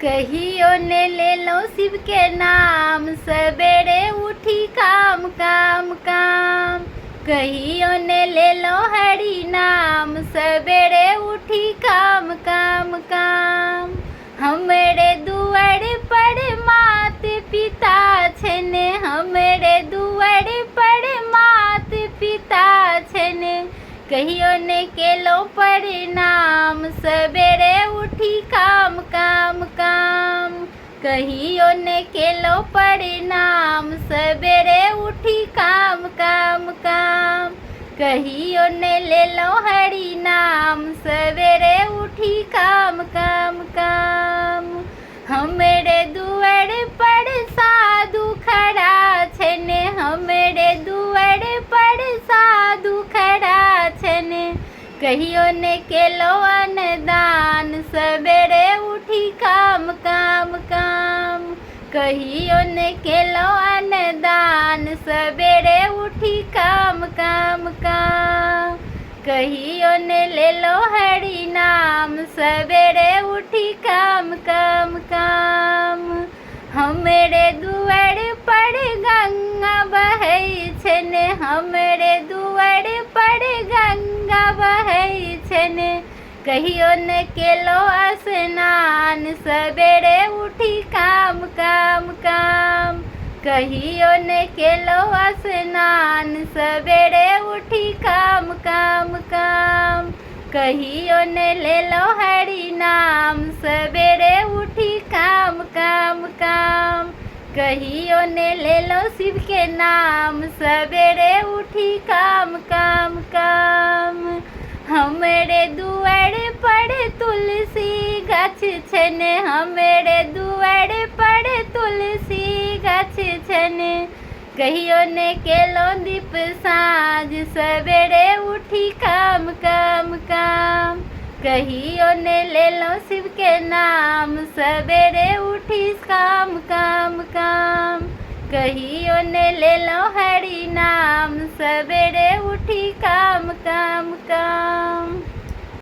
कहियो ने ले लो शिव के नाम, सवेरे उठी काम काम काम। कहियो ने ले लो हरि नाम, सवेरे उठी काम काम काम। हमरे दुआर पर मात पिता छने, हमरे दुआर पर मात पिता छने। कहियो ने केलो परिणाम, सवेरे उठी काम काम काम। कहियो ने केलो परिणाम, सवेरे उठी काम काम काम। कहियो ने ले लो हरि नाम, सवेरे उठी काम काम काम। हमरे दुआर पर साधु खड़ा छने, हमरे दुआर पर साधु खड़ा छने। कहियो ने केलो अन्नदान, सवेरे उठी काम काम काम। कहियो ने केलो अन्नदान, सवेरे उठी काम काम काम। कहियो ने ले लो हरि नाम, सवेरे उठी काम काम काम। हमरे दुआर पर गंगा बहै छने, हमरे दुआर पर गंगा बहै छने। कहियो ने केलो स्नान, सवेरे उठी काम काम काम। कहियो ने केलो स्नान, सवेरे उठी काम काम काम। कहियो ने ले लो हरि नाम, सवेरे उठी काम काम काम। कहियो ने ले लो शिव के नाम, सवेरे उठी काम काम काम। हमरे दुआर पर तुलसी गाछ छने, हमरे दुआर पर तुलसी गाछ छने। कहियो ने केलो दीप साँझ, सवेरे उठी काम काम काम। कहियो ने ले लो शिव के नाम, सवेरे उठी काम काम काम। कहियो ने ले लो हरि नाम, सवेरे उठी काम काम काम।